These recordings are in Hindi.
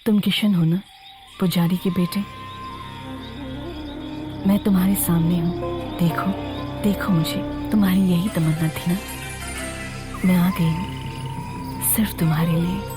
तुम किशन हो ना, पुजारी के बेटे? मैं तुम्हारे सामने हूँ, देखो देखो मुझे। तुम्हारी यही तमन्ना थी ना? मैं आ गई हूँ सिर्फ तुम्हारे लिए।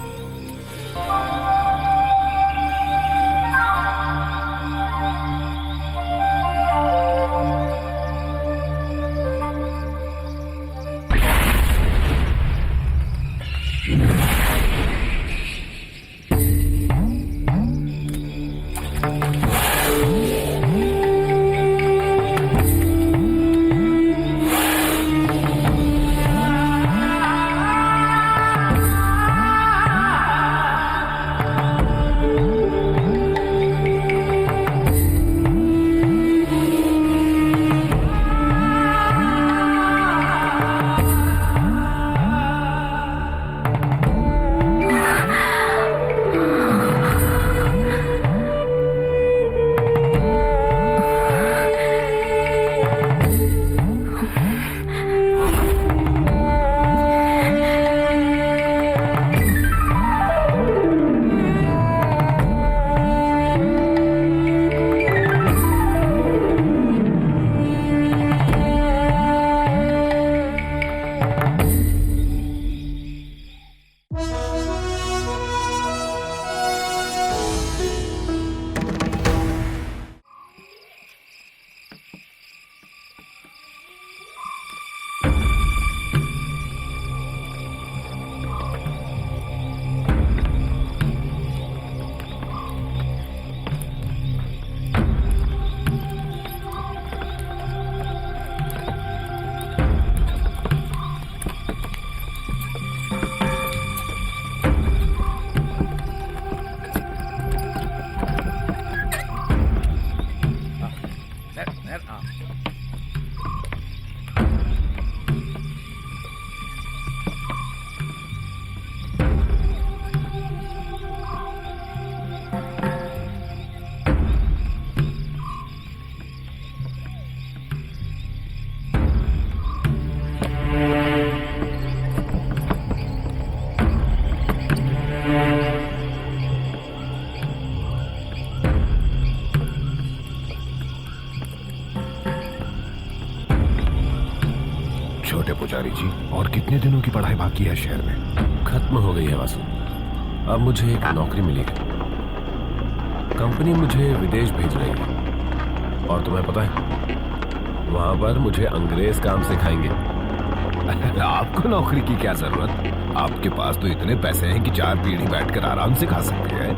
छोटे पुजारी जी, और कितने दिनों की पढ़ाई बाकी है शहर में? खत्म हो गई है वासु। अब मुझे एक नौकरी मिली है। कंपनी मुझे विदेश भेज रही है और तुम्हें पता है वहां पर मुझे अंग्रेज काम सिखाएंगे। आपको नौकरी की क्या जरूरत? आपके पास तो इतने पैसे हैं कि 4 पीढ़ी बैठकर आराम से खा सकते हैं।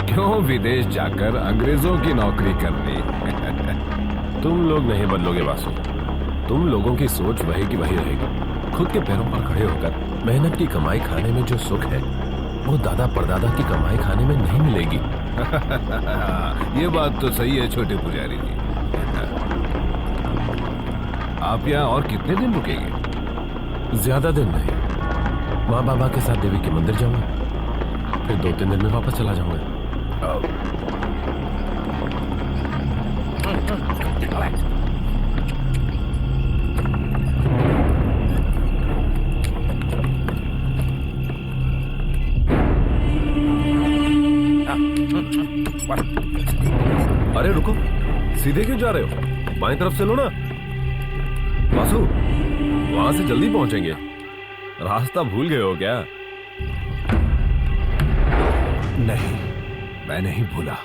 क्यों विदेश जाकर अंग्रेजों की नौकरी करनी? तुम लोग नहीं बदलोगे वासु। तुम लोगों की सोच वही की वही रहेगी। खुद के पैरों पर खड़े होकर मेहनत की कमाई खाने में जो सुख है वो दादा परदादा की कमाई खाने में नहीं मिलेगी। ये बात तो सही है छोटे पुजारी जी। आप यहाँ और कितने दिन रुकेंगे? ज्यादा दिन नहीं। माँ बाबा के साथ देवी के मंदिर जाऊंगा, फिर 2-3 दिन में वापस चला जाऊंगा। अरे रुको, सीधे क्यों जा रहे हो? बाएं तरफ से लो ना। वासु, वहां से जल्दी पहुंचेंगे। रास्ता भूल गए हो क्या? नहीं, मैं नहीं भूला।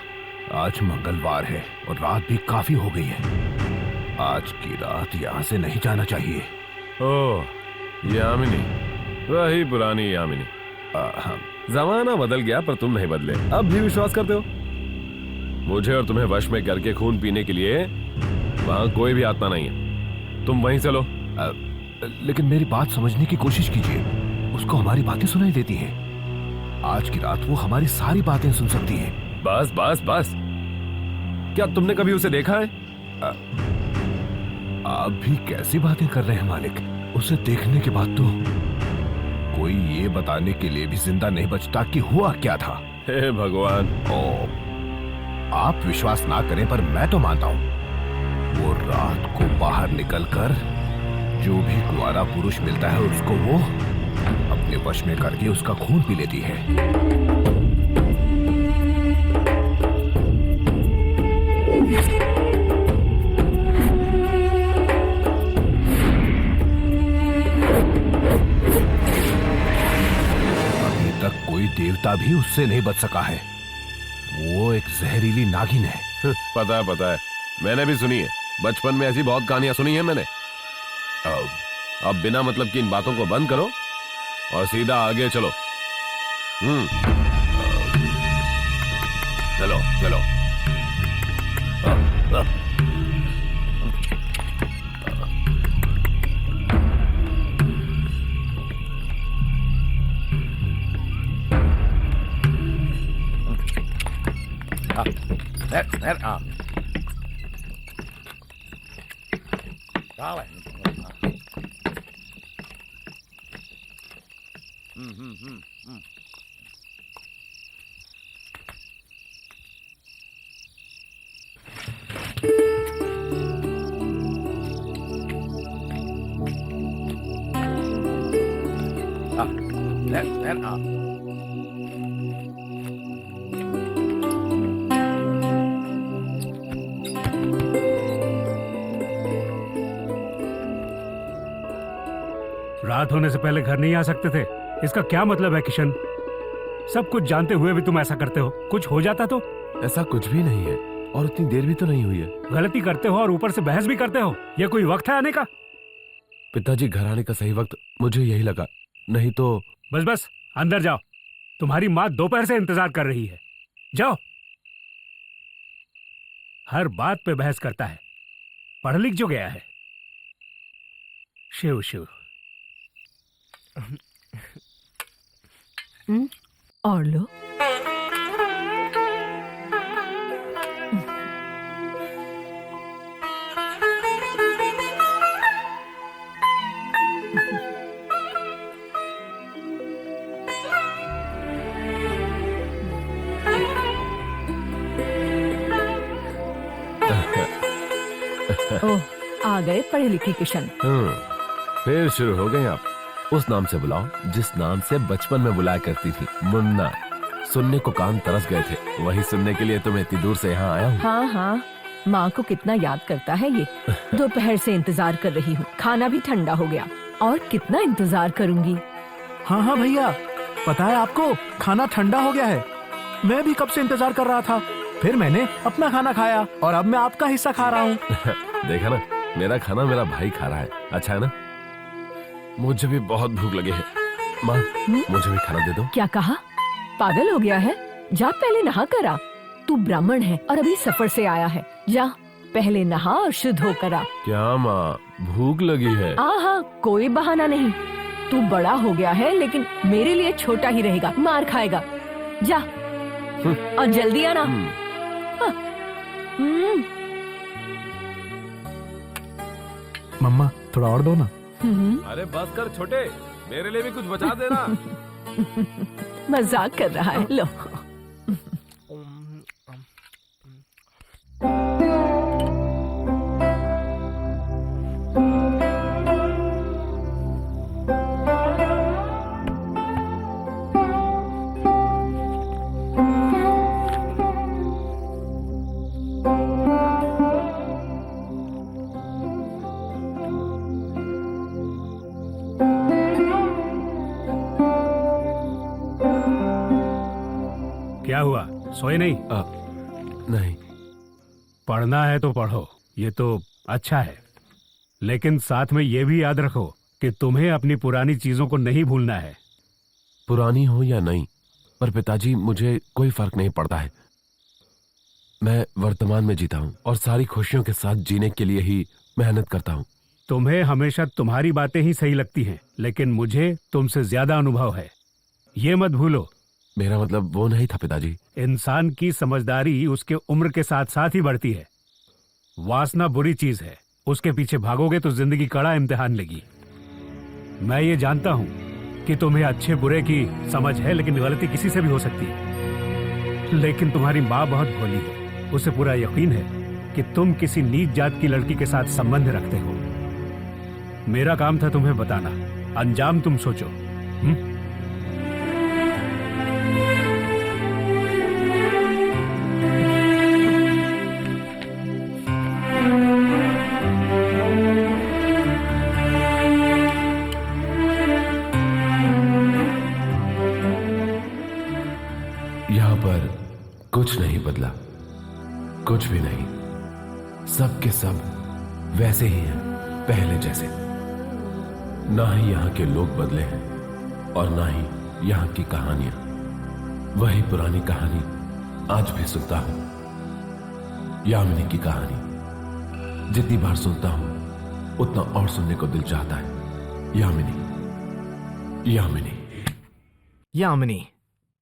आज मंगलवार है और रात भी काफी हो गई है। आज की रात यहाँ से नहीं जाना चाहिए। ओह, यामिनी, वही पुरानी यामिनी। जमाना बदल गया पर तुम नहीं बदले। अब भी विश्वास करते हो? मुझे और तुम्हें वश में करके खून पीने के लिए वहां कोई भी आत्मा नहीं है। तुम वहीं से लो। लेकिन मेरी बात समझने की कोशिश कीजिए। उसको हमारी बातें सुनाई देती हैं। आज की रात वो हमारी सारी बातें सुन सकती है। बस बस बस, क्या तुमने कभी उसे देखा है? आप भी कैसी बातें कर रहे हैं मालिक? उसे देखने के बाद तो कोई ये बताने के लिए भी जिंदा नहीं बचता कि हुआ क्या था। हे भगवान। आप विश्वास ना करें पर मैं तो मानता हूं। वो रात को बाहर निकलकर जो भी कुंवारा पुरुष मिलता है उसको वो अपने वश में करके उसका खून पी लेती है। अभी तक कोई देवता भी उससे नहीं बच सका है। वो एक जहरीली नागिन है। पता है, मैंने भी सुनी है। बचपन में ऐसी बहुत कहानियां सुनी है मैंने। अब बिना मतलब की इन बातों को बंद करो और सीधा आगे चलो। चलो चलो। रात होने से पहले घर नहीं आ सकते थे, इसका क्या मतलब है किशन? सब कुछ जानते हुए भी तुम ऐसा करते हो। कुछ हो जाता तो? ऐसा कुछ भी नहीं है और उतनी देर भी तो नहीं हुई है। गलती करते हो और ऊपर से बहस भी करते हो। ये कोई वक्त है आने का? पिताजी, घर आने का सही वक्त मुझे यही लगा, नहीं तो। बस बस, अंदर जाओ। तुम्हारी माँ दोपहर से इंतजार कर रही है। जाओ। हर बात पे बहस करता है। पढ़ लिख जो गया है। शिव शिव। और लो। ओह, आ गए पढ़े लिखे किशन। फिर शुरू हो गए आप। उस नाम से बुलाओ जिस नाम से बचपन में बुलाया करती थी, मुन्ना। सुनने को कान तरस गए थे, वही सुनने के लिए तुम्हें इतनी दूर से यहाँ आया हूँ। हाँ हाँ, माँ को कितना याद करता है ये। दोपहर से इंतजार कर रही हूँ, खाना भी ठंडा हो गया और कितना इंतजार करूँगी। हाँ हाँ भैया, पता है आपको, खाना ठंडा हो गया है। मैं भी कब से इंतजार कर रहा था। फिर मैंने अपना खाना खाया और अब मैं आपका हिस्सा खा रहा हूँ। देखा ना, मेरा खाना मेरा भाई खा रहा है। अच्छा है ना? मुझे भी बहुत भूख लगी है। माँ, मुझे भी खाना दे दो। क्या कहा? पागल हो गया है? जा पहले नहा कर आ। तू ब्राह्मण है और अभी सफर से आया है। जा पहले नहा और शुद्ध होकर आ। क्या माँ, भूख लगी है? हाँ, कोई बहाना नहीं। तू बड़ा हो गया है लेकिन मेरे लिए छोटा ही रहेगा, मार खाएगा। जा और जल्दी आना। हाँ। मम्मा, थोड़ा और दो ना। अरे बस कर छोटे, मेरे लिए भी कुछ बचा देना। मजाक कर रहा है। लो। क्या हुआ, सोए नहीं? नहीं। पढ़ना है तो पढ़ो, ये तो अच्छा है। लेकिन साथ में ये भी याद रखो कि तुम्हें अपनी पुरानी चीजों को नहीं भूलना है। पुरानी हो या नहीं, पर पिताजी मुझे कोई फर्क नहीं पड़ता है। मैं वर्तमान में जीता हूँ और सारी खुशियों के साथ जीने के लिए ही मेहनत करता हूँ। तुम्हें हमेशा तुम्हारी बातें ही सही लगती हैं, लेकिन मुझे तुमसे ज्यादा अनुभव है, ये मत भूलो। मेरा मतलब वो नहीं था पिताजी। इंसान की समझदारी उसके उम्र के साथ साथ ही बढ़ती है। वासना बुरी चीज है, उसके पीछे भागोगे तो जिंदगी कड़ा इम्तिहान लेगी। मैं ये जानता हूँ कि तुम्हें अच्छे बुरे की समझ है, लेकिन गलती किसी से भी हो सकती है। लेकिन तुम्हारी माँ बहुत भोली है, उसे पूरा यकीन है कि तुम किसी नीच जात की लड़की के साथ संबंध रखते हो। मेरा काम था तुम्हें बताना, अंजाम तुम सोचो। यहां पर कुछ नहीं बदला, कुछ भी नहीं। सब के सब वैसे ही हैं, पहले जैसे। ना ही यहां के लोग बदले हैं और ना ही यहां की कहानियां। वही पुरानी कहानी आज भी सुनता हूं, यामिनी की कहानी। जितनी बार सुनता हूं उतना और सुनने को दिल चाहता है। यामिनी, यामिनी। यामिनी,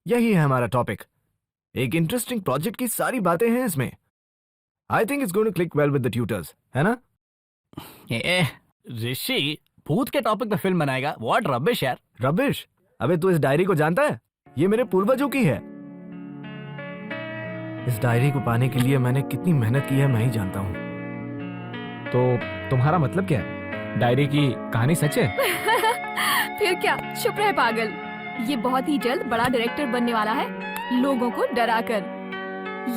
यही है हमारा टॉपिक। एक इंटरेस्टिंग प्रोजेक्ट की सारी बातें हैं इसमें। I think it's going to click well with the tutors, है ना? ऋषि भूत के टॉपिक पे फिल्म बनाएगा? व्हाट रबिश यार। रबिश? अबे तू इस डायरी को जानता है? ये मेरे पूर्वजों की है। इस डायरी को पाने के लिए मैंने कितनी मेहनत की है मैं ही जानता हूँ। तो तुम्हारा मतलब क्या है? डायरी की कहानी सच है? फिर क्या, चुप रहे पागल। ये बहुत ही जल्द बड़ा डायरेक्टर बनने वाला है, लोगों को डरा कर।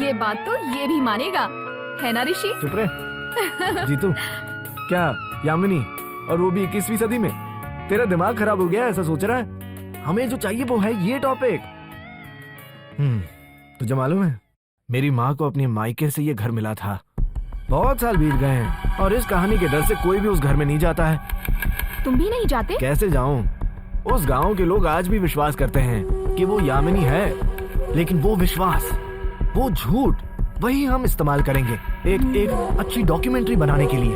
ये बात तो ये भी मानेगा, है ना ऋषि? चुप रहे। जीतू, क्या यामिनी, और वो भी 21वीं सदी में? तेरा दिमाग खराब हो गया ऐसा सोच रहा है? हमें जो चाहिए वो है ये टॉपिक। तुझे मालूम है, मेरी माँ को अपने मायके से ये घर मिला था। बहुत साल बीत गए हैं और इस कहानी के डर से कोई भी उस घर में नहीं जाता है। तुम भी नहीं जाते? कैसे जाऊं? उस गांव के लोग आज भी विश्वास करते हैं कि वो यामिनी है, लेकिन वो विश्वास, वो झूठ, वही हम इस्तेमाल करेंगे एक अच्छी डॉक्यूमेंट्री बनाने के लिए।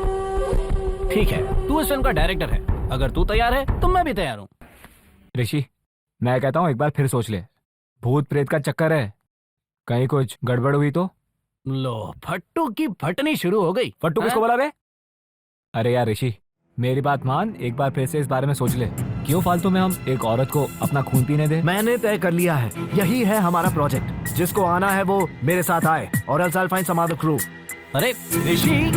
ठीक है, तू इस फिल्म का डायरेक्टर है। अगर तू तैयार है तो मैं भी तैयार हूँ। ऋषि, मैं कहता हूँ एक बार फिर सोच ले। भूत प्रेत का चक्कर है, कहीं कुछ गड़बड़ हुई तो? लो, फट्टू की फटनी शुरू हो गई। फट्टू किसको बोला बे? अरे यार ऋषि, मेरी बात मान, एक बार फिर से इस बारे में सोच ले। क्यों फालतू में हम एक औरत को अपना खून पीने दे? मैंने तय कर लिया है, यही है हमारा प्रोजेक्ट। जिसको आना है वो मेरे साथ आए, और else I will find some other crew. अरे ऋषि,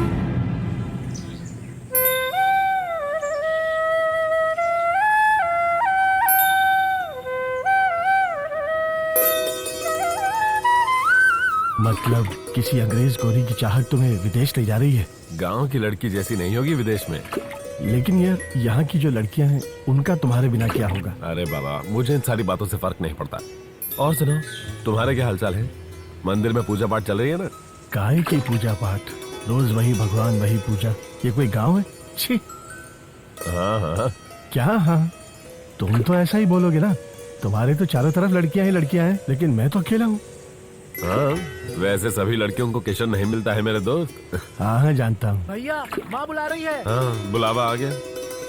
मतलब किसी अंग्रेज गोरी की चाहत तुम्हें विदेश ले जा रही है? गांव की लड़की जैसी नहीं होगी विदेश में। लेकिन यार, यहाँ की जो लड़कियां हैं उनका तुम्हारे बिना क्या होगा? अरे बाबा, मुझे इन सारी बातों से फर्क नहीं पड़ता। और सुनो, तुम्हारे क्या हालचाल है? मंदिर में पूजा पाठ चल रही है ना? काय की पूजा पाठ? रोज वही भगवान वही पूजा। ये कोई गांव है? छी। हाँ हाँ। क्या हाँ? तुम तो ऐसा ही बोलोगे ना। तुम्हारे तो चारों तरफ लड़कियां हैं, लेकिन मैं तो अकेला हूँ। हाँ, वैसे सभी लड़कियों को किशन नहीं मिलता है मेरे दोस्त। हाँ जानता हूँ। भैया, माँ बुला रही है। हाँ, बुलावा आ गया।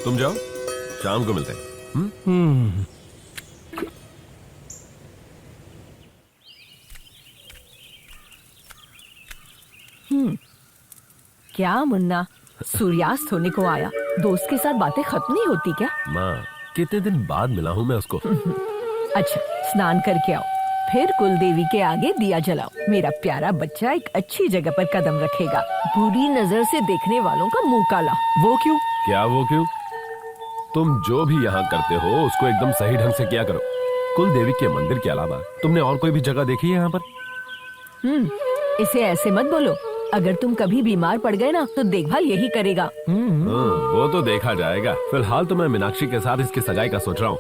तुम जाओ, शाम को मिलते हैं। क्या मुन्ना, सूर्यास्त होने को आया, दोस्त के साथ बातें खत्म नहीं होती क्या? माँ, कितने दिन बाद मिला हूँ मैं उसको। अच्छा, स्नान करके आओ, फिर कुलदेवी के आगे दिया जलाओ। मेरा प्यारा बच्चा एक अच्छी जगह पर कदम रखेगा। बुरी नजर से देखने वालों का मुंह काला। वो क्यों? क्या वो क्यों? तुम जो भी यहाँ करते हो उसको एकदम सही ढंग से किया करो। कुल देवी के मंदिर के अलावा तुमने और कोई भी जगह देखी है यहाँ पर? इसे ऐसे मत बोलो। अगर तुम कभी बीमार पड़ गए ना तो देखभाल यही करेगा। वो तो देखा जाएगा। फिलहाल तो मैं मीनाक्षी के साथ इसकी सगाई का सोच रहा हूँ।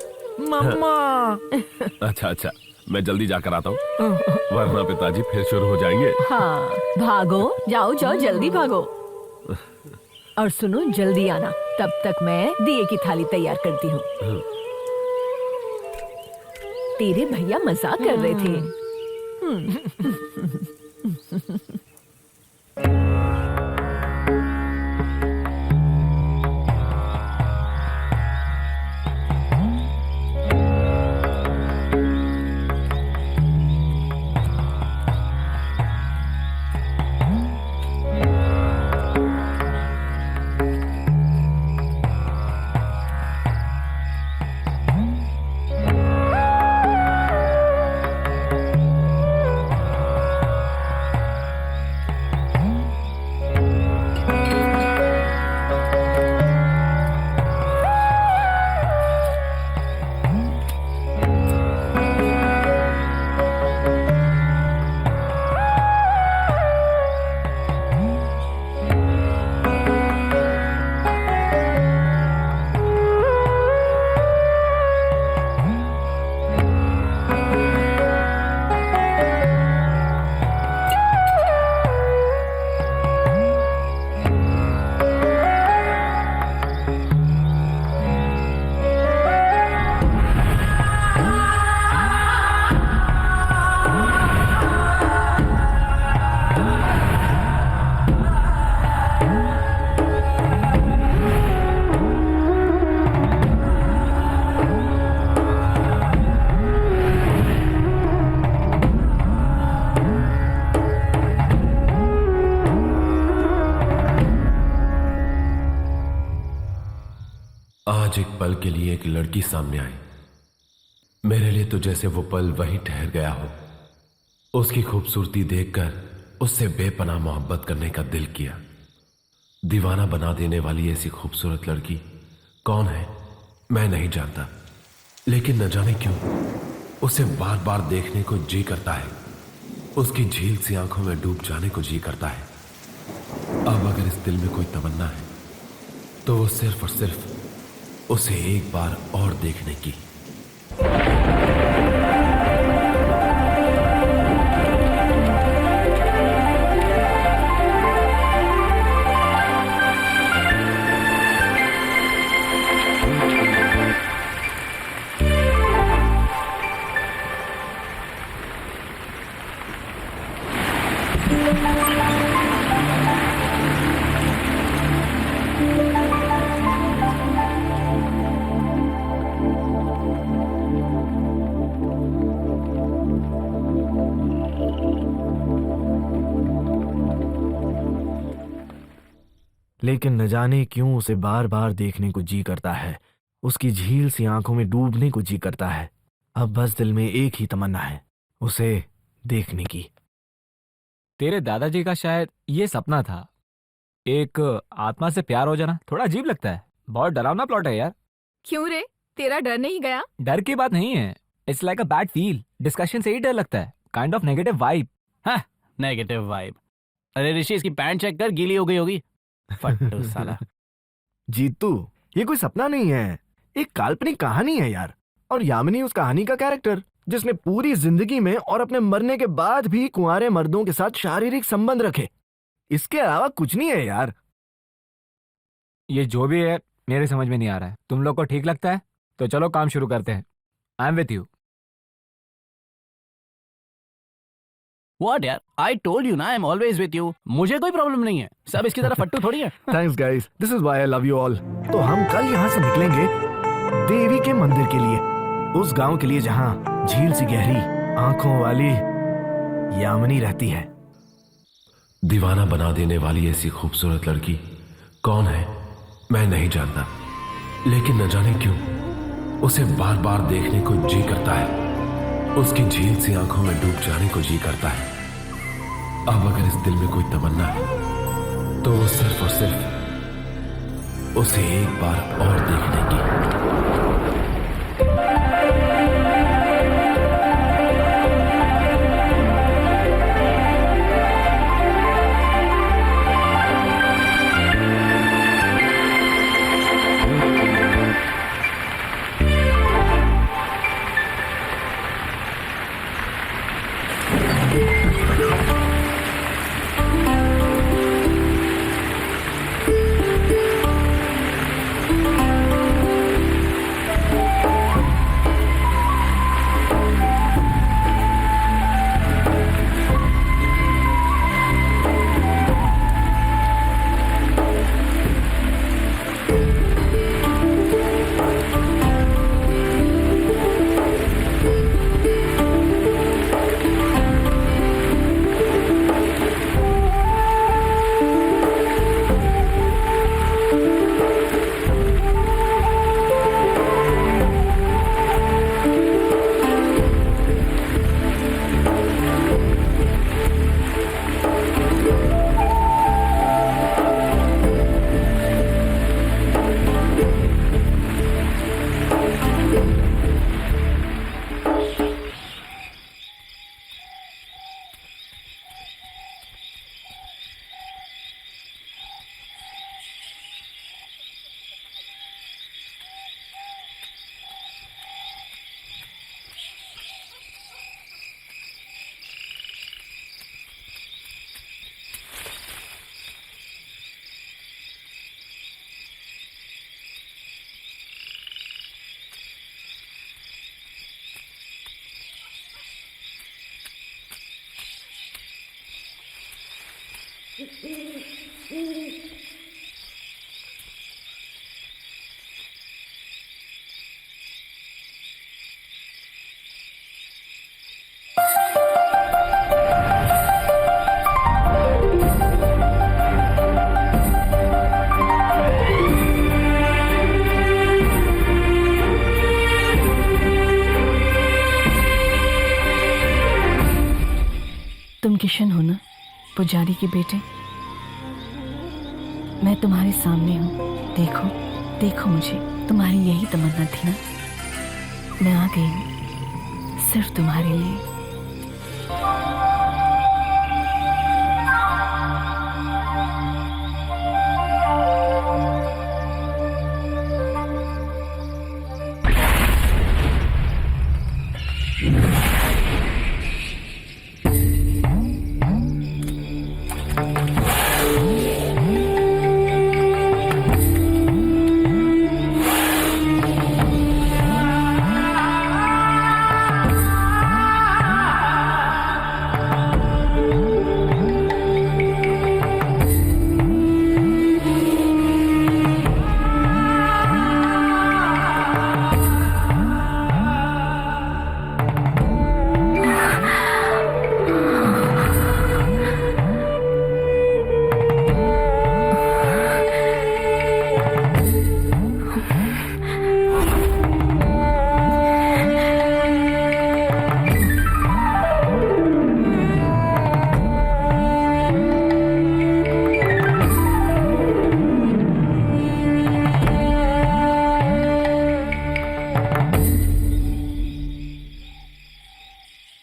मम्मा। अच्छा, मैं जल्दी जाकर आता हूँ, वरना पिताजी फिर शुरू हो जाएंगे। हाँ, भागो, जाओ जल्दी भागो। और सुनो, जल्दी आना, तब तक मैं दिए की थाली तैयार करती हूँ। तेरे भैया मजाक कर रहे थे। आज एक पल के लिए एक लड़की सामने आई। मेरे लिए तो जैसे वो पल वहीं ठहर गया हो। उसकी खूबसूरती देखकर उससे बेपनाह मोहब्बत करने का दिल किया। दीवाना बना देने वाली ऐसी खूबसूरत लड़की कौन है मैं नहीं जानता, लेकिन न जाने क्यों उसे बार बार देखने को जी करता है। उसकी झील सी आंखों में डूब जाने को जी करता है। अब अगर इस दिल में कोई तमन्ना है तो वो सिर्फ और सिर्फ उसे एक बार और देखने की। लेकिन न जाने क्यों उसे बार बार देखने को जी करता है। उसकी झील सी आंखों में डूबने को जी करता है। अब बस दिल में एक ही तमन्ना है, उसे देखने की। तेरे दादाजी का शायद ये सपना था, एक आत्मा से प्यार हो जाना। थोड़ा अजीब लगता है, बहुत डरावना प्लॉट है यार। क्यों रे, तेरा डर नहीं गया? डर की बात नहीं है, it's like a bad feel. Discussion से ही डर लगता है, काइंड ऑफ नेगेटिव वाइब। हाँ, नेगेटिव वाइब। अरे ऋषि, इसकी पैंट चेक कर, गीली हो गई होगी। फट्टू साला। जीतू, ये कोई सपना नहीं है, एक काल्पनिक कहानी है यार। और यामिनी उस कहानी का कैरेक्टर जिसने पूरी जिंदगी में और अपने मरने के बाद भी कुंवारे मर्दों के साथ शारीरिक संबंध रखे। इसके अलावा कुछ नहीं है यार। ये जो भी है मेरे समझ में नहीं आ रहा है। तुम लोग को ठीक लगता है तो चलो काम शुरू करते हैं। I am with you. What यार, I told you ना, I'm always with you। मुझे कोई प्रॉब्लम नहीं है, सब इसकी तरह फट्टू थोड़ी है। Thanks guys, this is why I love you all. तो हम कल यहाँ से निकलेंगे देवी के मंदिर के लिए, उस गांव के लिए जहाँ झील सी गहरी आंखों वाली यामिनी रहती है। दीवाना बना देने वाली ऐसी खूबसूरत लड़की कौन है मैं नहीं जानता, लेकिन न जाने क्यों उसे बार बार देखने को जी करता है। उसकी झील सी आंखों में डूब जाने को जी करता है। अब अगर इस दिल में कोई तमन्ना है तो वो सिर्फ और सिर्फ उसे एक बार और देखने की। किशन हो ना, पुजारी के बेटे। मैं तुम्हारे सामने हूँ, देखो देखो मुझे। तुम्हारी यही तमन्ना थी ना, मैं आ गई हूँ सिर्फ तुम्हारे लिए।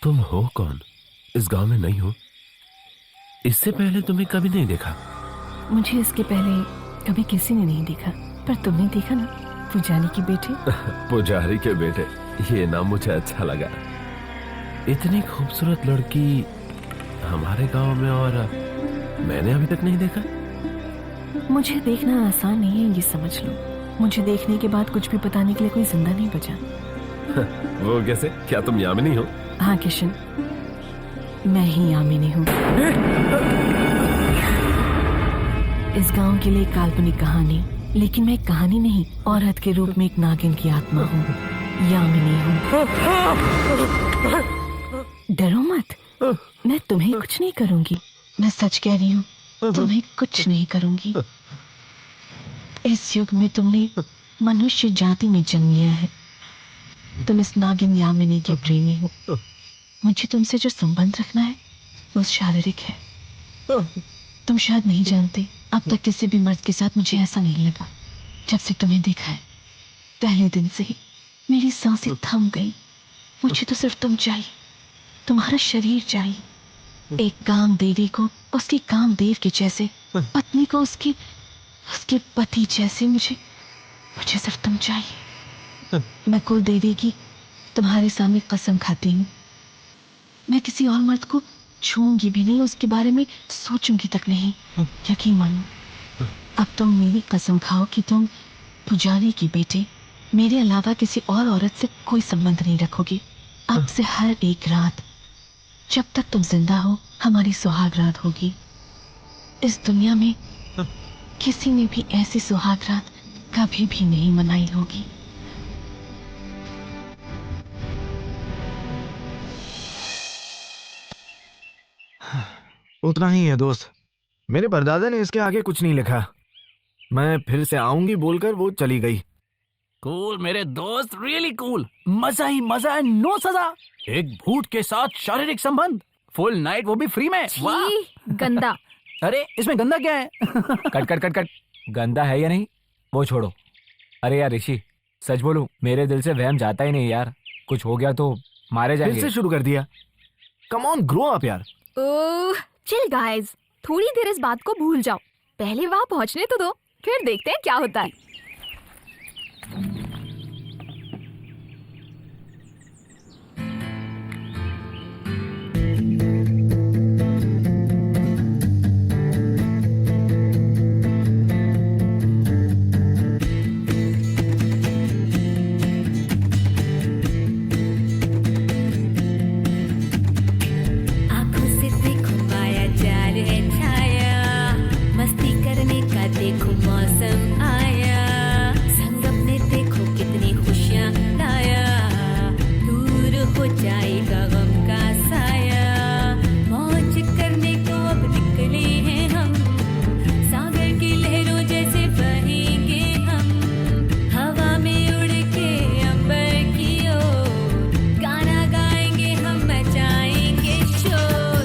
तुम हो कौन? इस गांव में नहीं हो? इससे पहले तुम्हें कभी नहीं देखा। मुझे इसके पहले कभी किसी ने नहीं देखा, पर तुमने देखा ना, पुजारी के बेटे। पुजारी के बेटे, ये नाम मुझे अच्छा लगा। इतनी खूबसूरत लड़की हमारे गांव में, और मैंने अभी तक नहीं देखा। मुझे देखना आसान नहीं है, ये समझ लो। मुझे देखने के बाद कुछ भी बताने के लिए कोई जिंदा नहीं बचा। वो कैसे? क्या तुम यामिनी हो? हाँ किशन, मैं ही यामिनी हूँ। इस गांव के लिए एक काल्पनिक कहानी, लेकिन मैं एक कहानी नहीं, औरत के रूप में एक नागिन की आत्मा हूँ, यामिनी हूँ। डरो मत, मैं तुम्हें कुछ नहीं करूंगी। मैं सच कह रही हूँ, तुम्हें कुछ नहीं करूंगी। इस युग में तुमने मनुष्य जाति में जन्म लिया है। तुम इस नागिन यामिनी के प्रेमी हो। मुझे तुमसे जो संबंध रखना है वो शारीरिक है। तुम शायद नहीं जानते, अब तक किसी भी मर्द के साथ मुझे ऐसा नहीं लगा। जब से तुम्हें देखा है, पहले दिन से ही मेरी सांसें थम गई। मुझे तो सिर्फ तुम चाहिए, तुम्हारा शरीर चाहिए। एक काम देवी को उसकी कामदेव के जैसे, पत्नी को उसके पति जैसे। मुझे सिर्फ तुम चाहिए। मैं कुल देवी की तुम्हारे सामने कसम खाती हूँ, मैं किसी और मर्द को छूंगी भी नहीं, उसके बारे में सोचूंगी तक नहीं। यकीन मानो, अब तुम मेरी कसम खाओ कि तुम पुजारी की बेटे मेरे अलावा किसी और औरत से कोई संबंध नहीं रखोगी। अब से हर एक रात जब तक तुम जिंदा हो, हमारी सुहाग रात होगी। इस दुनिया में किसी ने भी ऐसी सुहाग रात कभी भी नहीं मनाई होगी। उतना ही है दोस्त, मेरे परदादा ने इसके आगे कुछ नहीं लिखा। मैं फिर से आऊंगी बोलकर वो चली गई। कूल मेरे दोस्त, रियली कूल। मजा ही मजा है, नो सजा। एक भूत के साथ शारीरिक संबंध, फुल नाइट, वो भी फ्री में। वाह, गंदा। अरे इसमें गंदा क्या है? कट कट कट कट, गंदा है या नहीं वो छोड़ो। अरे यार ऋषि, सच बोलूं, मेरे दिल से वहम जाता ही नहीं यार। कुछ हो गया तो मारे फिर जाएंगे। से शुरू कर दिया। कम ऑन, ग्रो अप यार। ओह, चिल गाइस, थोड़ी देर इस बात को भूल जाओ। पहले वहां पहुंचने तो दो, फिर देखते हैं क्या होता है। देखो मौसम आया, संग अपने देखो कितनी खुशियाँ लाया। दूर हो जाएगा गम का साया, मौज करने को अब निकले हैं हम। सागर की लहरों जैसे बहेंगे हम, हवा में उड़ के अंबर की ओर। गाना गाएंगे हम, मचाएंगे शोर।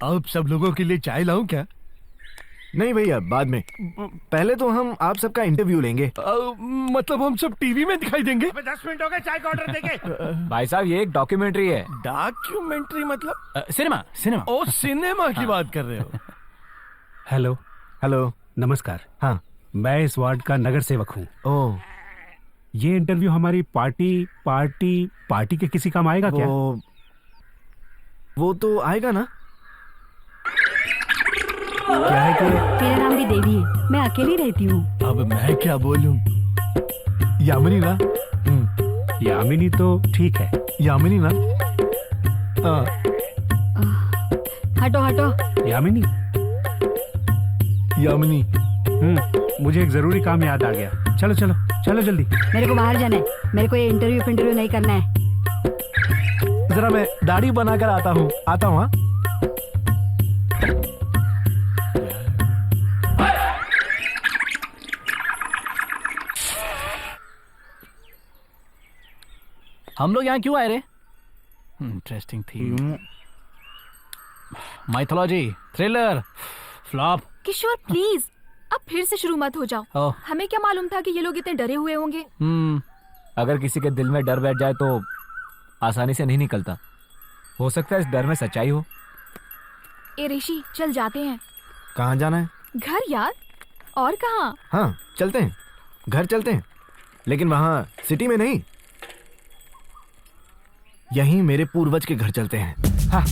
आप सब लोगों के लिए चाय लाऊं क्या? नहीं भैया, बाद में। पहले तो हम आप सबका इंटरव्यू लेंगे। मतलब हम सब टीवी में दिखाई देंगे? 10 मिनट हो गए चाय का ऑर्डर देके। भाई साहब ये एक डॉक्यूमेंट्री है। डॉक्यूमेंट्री मतलब? Cinema cinema. ओ सिनेमा की बात कर रहे हो? हेलो। हेलो। नमस्कार। हाँ। मैं इस वार्ड का नगर सेवक हूँ। ओह। ये इंटरव्यू हमारी पार्टी के किसी काम आएगा क्या? वो तो आएगा ना। क्या है कि मेरा नाम भी देवी है, मैं अकेली रहती हूँ। अब मैं क्या बोलूं? यामिनी ना? यामिनी तो ठीक है। यामिनी ना? हटो हटो। यामिनी। यामिनी। मुझे एक जरूरी काम याद आ गया। चलो चलो चलो जल्दी। मेरे को बाहर जाना है, मेरे को ये इंटरव्यू नहीं करना है। जरा मैं दाढ़ी बनाकर आता हूँ। हाँ। हम लोग यहाँ क्यों आए रे? इंटरेस्टिंग थी। Mythology, thriller, flop. Kishore please अब फिर से शुरू मत हो जाओ। हमें क्या मालूम था कि ये लोग इतने डरे हुए होंगे। अगर किसी के दिल में डर बैठ जाए तो आसानी से नहीं निकलता। हो सकता है इस डर में सच्चाई हो। ए ऋषि, चल जाते हैं। कहाँ जाना है? घर यार, और कहाँ? हाँ चलते हैं, घर चलते हैं, लेकिन वहाँ सिटी में नहीं। यहीं मेरे पूर्वज के घर चलते हैं। हाँ,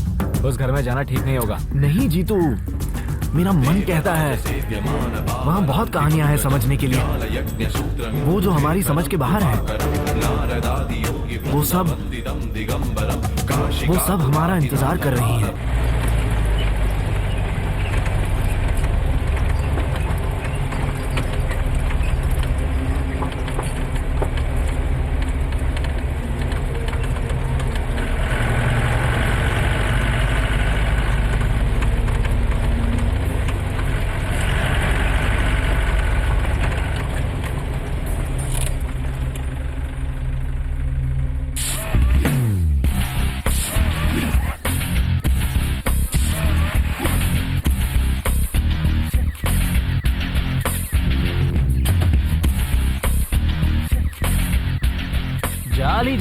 उस घर में जाना ठीक नहीं होगा। नहीं जीतू, मेरा मन कहता है वहाँ बहुत कहानियां हैं समझने के लिए। वो जो हमारी समझ के बाहर है, वो सब हमारा इंतजार कर रही है।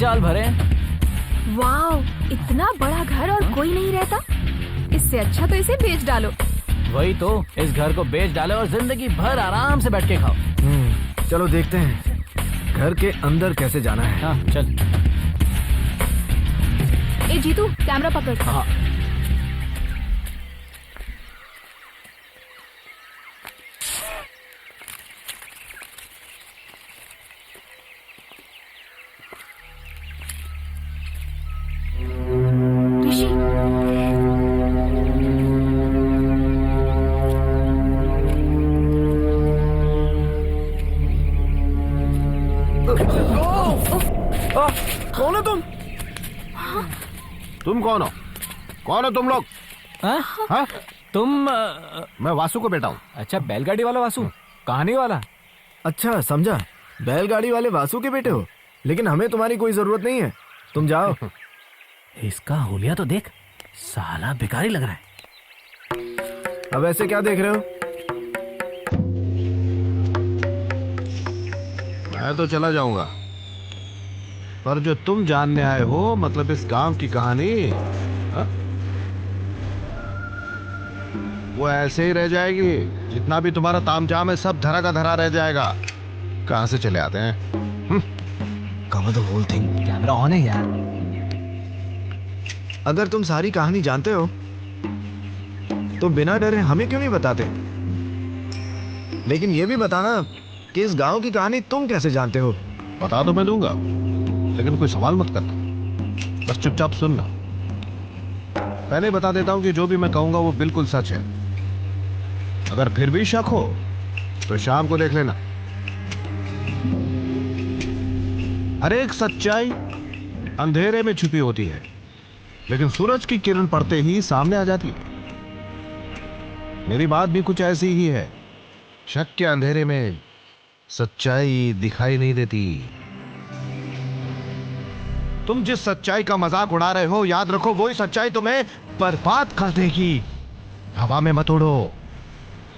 जाल भरे। वाओ, इतना बड़ा घर और कोई नहीं रहता। इससे अच्छा तो इसे बेच डालो। वही तो, इस घर को बेच डालो और जिंदगी भर आराम से बैठ के खाओ। चलो देखते हैं घर के अंदर कैसे जाना है। हाँ चल। ए जीतू, कैमरा पकड़। हाँ। कौन हो तुम? तुम कौन हो? कौन हो तुम लोग? हाँ? तुम मैं वासु को बेटा हूँ। अच्छा, बैलगाड़ी वाला वासु, कहानी वाला। अच्छा समझा, बैलगाड़ी वाले वासु के बेटे हो। लेकिन हमें तुम्हारी कोई जरूरत नहीं है, तुम जाओ। इसका हुलिया तो देख, साला बेकारी लग रहा है। अब ऐसे क्या देख रहे हो? मैं तो चला जाऊंगा, पर जो तुम जानने आए हो, मतलब इस गांव की कहानी, वो ऐसे ही रह जाएगी। जितना भी तुम्हारा तामझाम है सब धरा का धरा रह जाएगा। कहां से चले आते हैं? Cover the whole thing. Camera on है यार। अगर तुम सारी कहानी जानते हो तो बिना डरे हमें क्यों नहीं बताते? लेकिन ये भी बताना कि इस गांव की कहानी तुम कैसे जानते हो? बता तो मैं दूंगा, लेकिन कोई सवाल मत करना, बस चुपचाप सुनना। पहले बता देता हूं कि जो भी मैं कहूंगा वो बिल्कुल सच है। अगर फिर भी शक हो तो शाम को देख लेना। हर एक सच्चाई अंधेरे में छुपी होती है, लेकिन सूरज की किरण पड़ते ही सामने आ जाती है। मेरी बात भी कुछ ऐसी ही है। शक के अंधेरे में सच्चाई दिखाई नहीं देती। तुम जिस सच्चाई का मजाक उड़ा रहे हो, याद रखो वही सच्चाई तुम्हें बर्बाद कर देगी। हवा में मत उड़ो।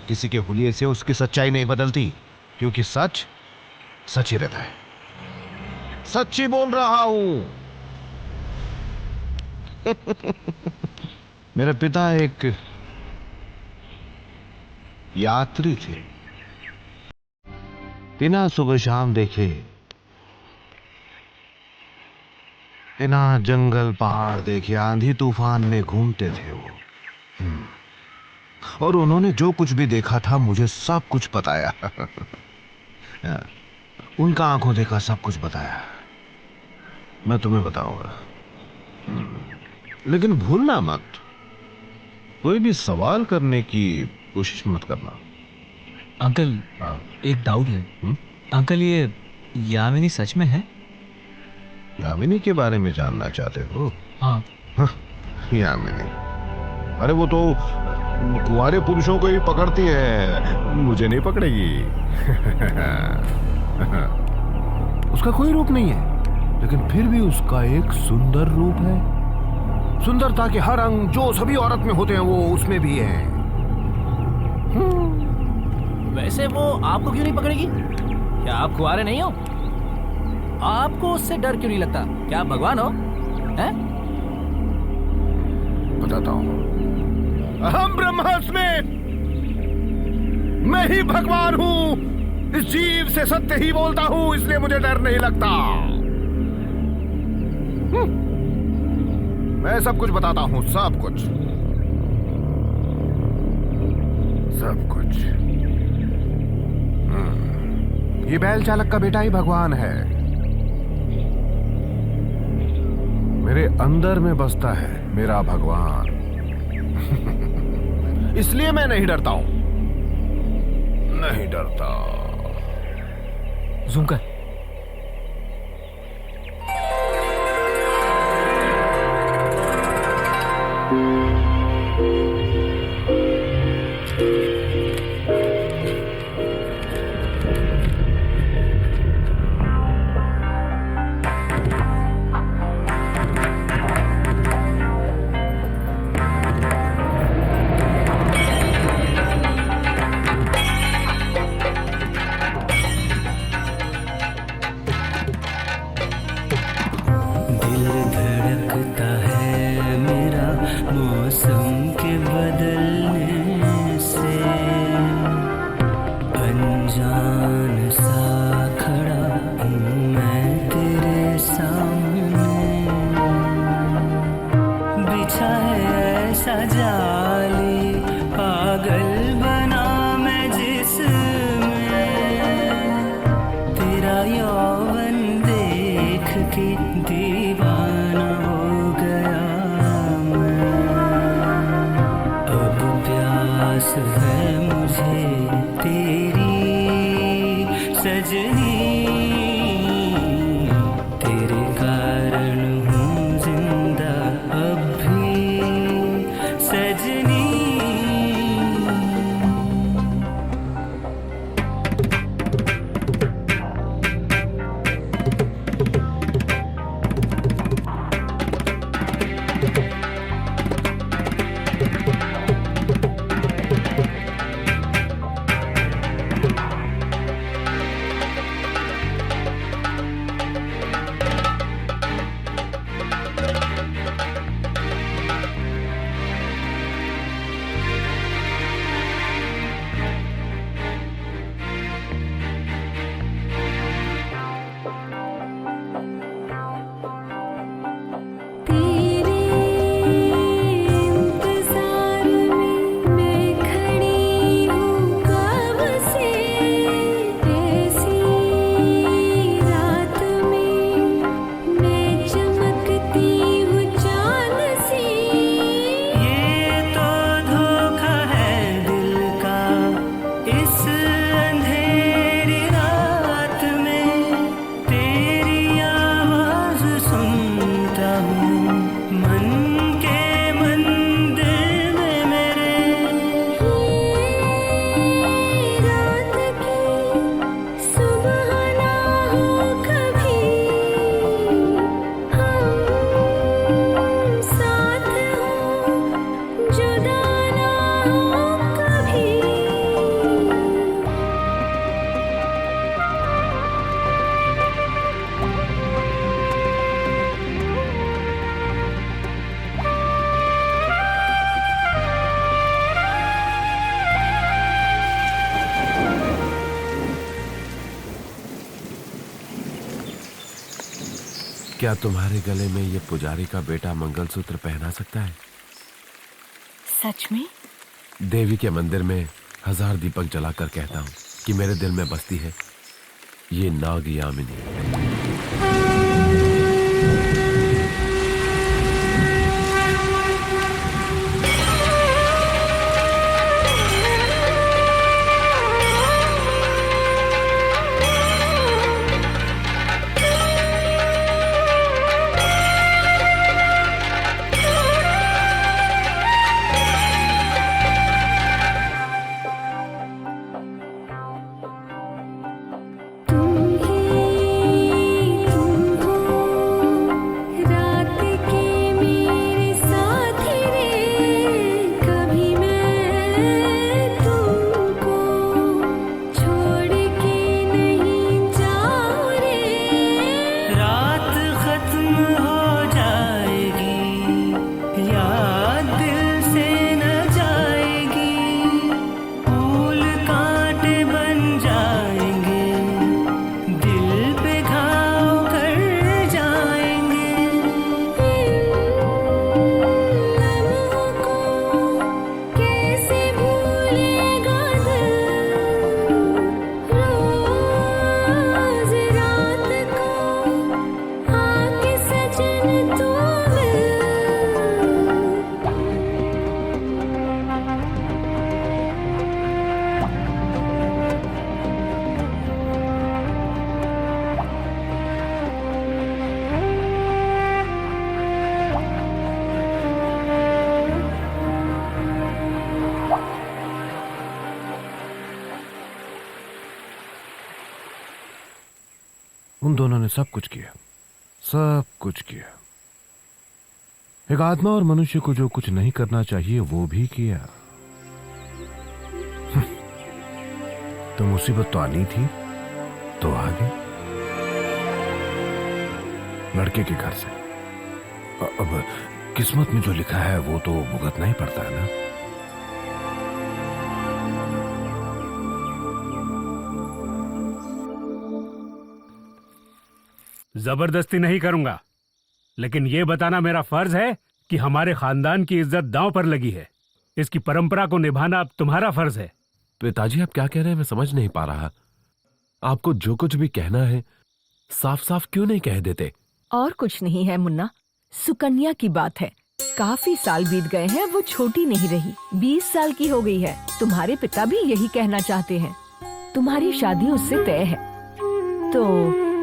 किसी के हुलिये से उसकी सच्चाई नहीं बदलती, क्योंकि सच सच ही रहता है। सच्ची बोल रहा हूं। मेरे पिता एक यात्री थे। बिना सुबह शाम देखे बिना जंगल पहाड़ देखे आंधी तूफान में घूमते थे वो। और उन्होंने जो कुछ भी देखा था मुझे सब कुछ बताया। उनका आंखों देखा सब कुछ बताया। मैं तुम्हें बताऊंगा, लेकिन भूलना मत, कोई भी सवाल करने की कोशिश मत करना। अंकल, एक डाउट है। अंकल, ये यामिनी सच में है? यामिनी के बारे में जानना चाहते हो? हाँ। यामिनी, अरे वो तो कुंवारे पुरुषों को ही पकड़ती है, मुझे नहीं पकड़ेगी। उसका कोई रूप नहीं है, लेकिन फिर भी उसका एक सुंदर रूप है। सुंदरता के हर अंग जो सभी औरत में होते हैं वो उसमें भी है। वैसे वो आपको क्यों नहीं पकड़ेगी? क्या आप कुंवारे नहीं हो? आपको उससे डर क्यों नहीं लगता? क्या आप भगवान हो? हैं? बताता हूं। अहम ब्रह्मास्मि, मैं ही भगवान हूं। इस जीव से सत्य ही बोलता हूं, इसलिए मुझे डर नहीं लगता। मैं सब कुछ बताता हूं, सब कुछ, सब कुछ। ये बैल चालक का बेटा ही भगवान है। मेरे अंदर में बसता है मेरा भगवान। इसलिए मैं नहीं डरता हूं, नहीं डरता। जूम कर। क्या तुम्हारे गले में ये पुजारी का बेटा मंगलसूत्र पहना सकता है? सच में? देवी के मंदिर में 1000 दीपक जलाकर कहता हूँ कि मेरे दिल में बसती है ये नाग यामिनी। उन दोनों ने सब कुछ किया, सब कुछ किया। एक आत्मा और मनुष्य को जो कुछ नहीं करना चाहिए वो भी किया। तो मुसीबत तो आनी थी तो आ गई लड़के के घर से। अब किस्मत में जो लिखा है वो तो भुगतना ही पड़ता है ना। जबरदस्ती नहीं करूंगा, लेकिन यह बताना मेरा फर्ज है कि हमारे खानदान की इज्जत दांव पर लगी है। इसकी परंपरा को निभाना अब तुम्हारा फर्ज है। पिताजी आप क्या कह रहे हैं मैं समझ नहीं पा रहा। आपको जो कुछ भी कहना है साफ साफ क्यों नहीं कह देते? और कुछ नहीं है मुन्ना, सुकन्या की बात है। काफी साल बीत गए हैं, वो छोटी नहीं रही, 20 साल की हो गई है। तुम्हारे पिता भी यही कहना चाहते हैं। तुम्हारी शादी उससे तय है, तो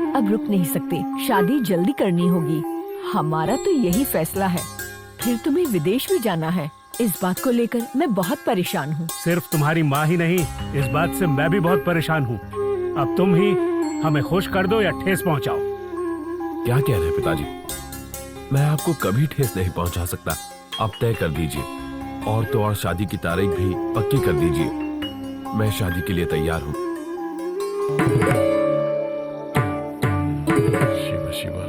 अब रुक नहीं सकते, शादी जल्दी करनी होगी। हमारा तो यही फैसला है। फिर तुम्हें विदेश भी जाना है, इस बात को लेकर मैं बहुत परेशान हूँ। सिर्फ तुम्हारी माँ ही नहीं, इस बात से मैं भी बहुत परेशान हूँ। अब तुम ही हमें खुश कर दो या ठेस पहुँचाओ। क्या कह रहे हैं पिताजी? मैं आपको कभी ठेस नहीं पहुँचा सकता। आप तय कर दीजिए, और तो और शादी की तारीख भी पक्की कर दीजिए। मैं शादी के लिए तैयार हूँ। शिवा शिवा।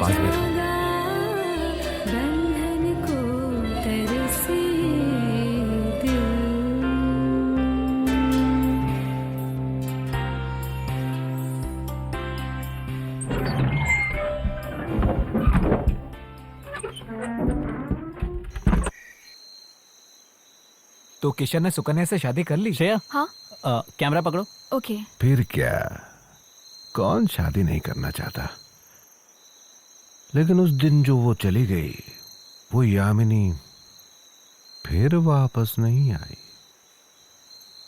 पास बैठो। बंधन को तरसे दिल। तो किशन ने सुकन्या से शादी कर ली? श्रेया, हाँ कैमरा पकड़ो। ओके। फिर क्या, कौन शादी नहीं करना चाहता? लेकिन उस दिन जो वो चली गई, वो यामिनी फिर वापस नहीं आई।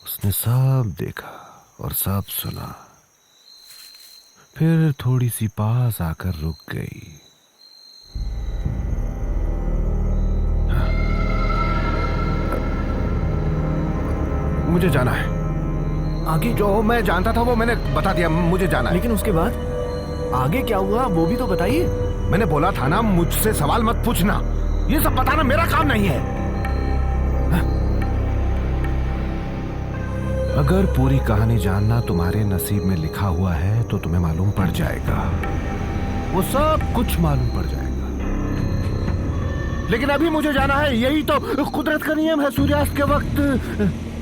उसने सब देखा और सब सुना, फिर थोड़ी सी पास आकर रुक गई। मुझे जाना है आगे। जो मैं जानता था वो मैंने बता दिया, मुझे जाना है। लेकिन उसके बाद आगे क्या हुआ वो भी तो बताइए। मैंने बोला था ना, मुझसे सवाल मत पूछना, ये सब बताना मेरा काम नहीं है। अगर पूरी कहानी जानना तुम्हारे नसीब में लिखा हुआ है तो तुम्हें मालूम पड़ जाएगा, वो सब कुछ मालूम पड़ जाएगा। लेकिन अभी मुझे जाना है, यही तो कुदरत का नियम है। सूर्यास्त के वक्त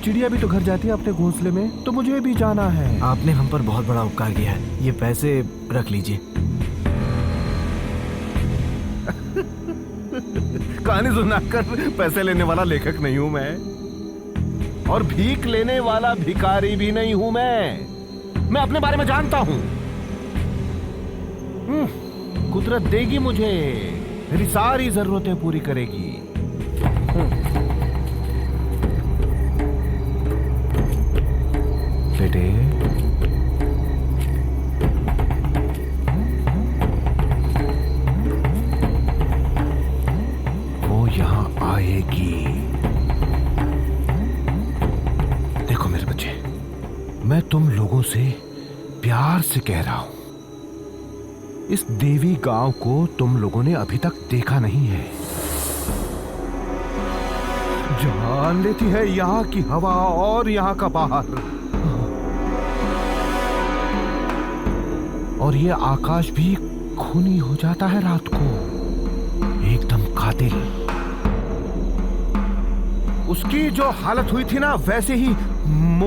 चिड़िया भी तो घर जाती है अपने घोंसले में, तो मुझे भी जाना है। आपने हम पर बहुत बड़ा उपकार किया है, ये पैसे रख लीजिए। कहानी सुनाकर पैसे लेने वाला लेखक नहीं हूं मैं, और भीख लेने वाला भिखारी भी नहीं हूं मैं अपने बारे में जानता हूं। कुदरत देगी मुझे, मेरी सारी जरूरतें पूरी करेगी। बेटे, वो यहां आएगी। देखो मेरे बच्चे, मैं तुम लोगों से प्यार से कह रहा हूं, इस देवी गांव को तुम लोगों ने अभी तक देखा नहीं है। जान लेती है यहां की हवा और यहां का बाहर, और ये आकाश भी खूनी हो जाता है रात को, एकदम कातिल। उसकी जो हालत हुई थी ना, वैसे ही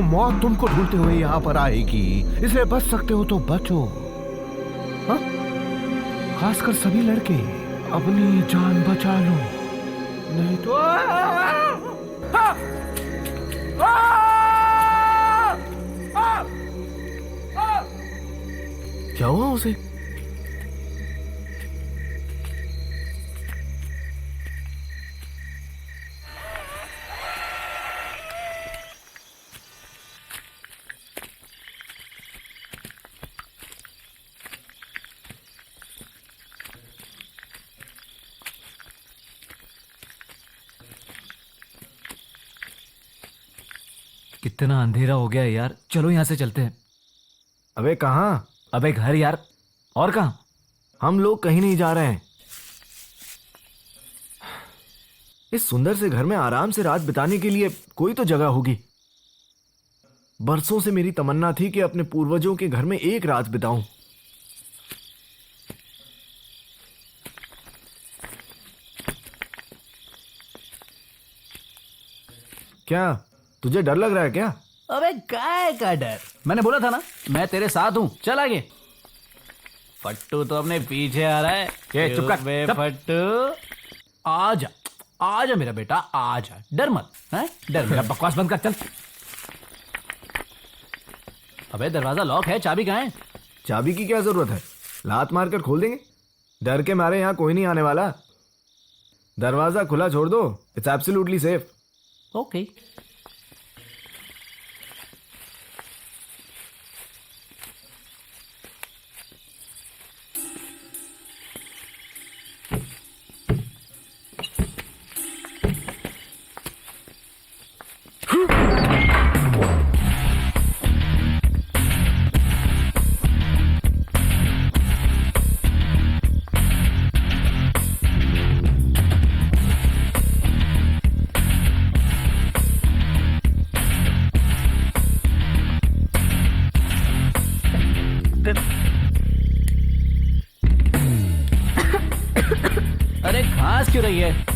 मौत तुमको ढूंढते हुए यहां पर आएगी। इसलिए बच सकते हो तो बचो। हाँ? खासकर सभी लड़के अपनी जान बचा लो, नहीं तो क्या हुआ उसे? कितना अंधेरा हो गया है यार, चलो यहाँ से चलते हैं। अबे कहाँ? अबे घर यार, और कहाँ? हम लोग कहीं नहीं जा रहे हैं। इस सुंदर से घर में आराम से रात बिताने के लिए कोई तो जगह होगी। बरसों से मेरी तमन्ना थी कि अपने पूर्वजों के घर में एक रात बिताऊं। क्या तुझे डर लग रहा है क्या? अबे काय का डर, मैंने बोला था ना मैं तेरे साथ हूँ। चल आगे। फट्टू तो अपने पीछे आ रहा है। चुप कर, बे चुप। फट्टू, आजा आजा मेरा बेटा, आजा, डर मत, हैं? डर मेरा मत। बकवास बंद कर, चल। अबे दरवाजा लॉक है, चाबी कहाँ है? चाबी की क्या जरूरत है, लात मारकर खोल देंगे। डर के मारे यहाँ कोई नहीं आने वाला। दरवाजा खुला छोड़ दो, इट्स एब्सोल्युटली सेफ। ओके।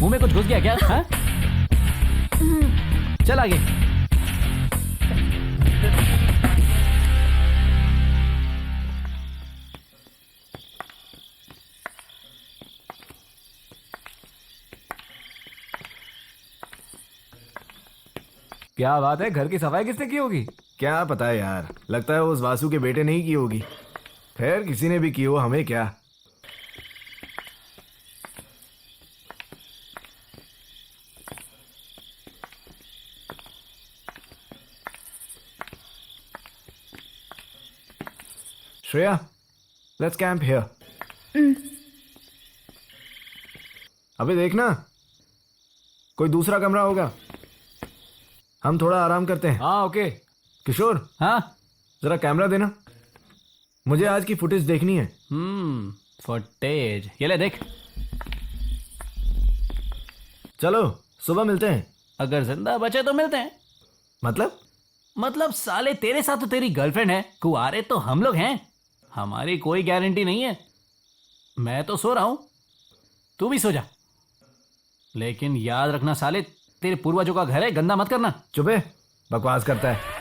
मुंह में कुछ घुस गया क्या? हाँ? चल आगे। क्या बात है, घर की सफाई किसने की होगी? क्या पता है यार, लगता है उस वासु के बेटे ने ही की होगी। खैर किसी ने भी की हो, हमें क्या। Shreya, let's camp here. अबे देखना, कोई दूसरा कमरा होगा, हम थोड़ा आराम करते हैं। हाँ ओके। किशोर, हाँ जरा कैमरा देना, मुझे आज की फुटेज देखनी है। फुटेज ये ले देख। चलो सुबह मिलते हैं। अगर जिंदा बचे तो मिलते हैं। मतलब साले तेरे साथ तो तेरी गर्लफ्रेंड है, कुआरे तो हम लोग हैं, हमारी कोई गारंटी नहीं है। मैं तो सो रहा हूं, तू भी सो जा, लेकिन याद रखना साले, तेरे पूर्वजों का घर है, गंदा मत करना। चुप है, बकवास करता है।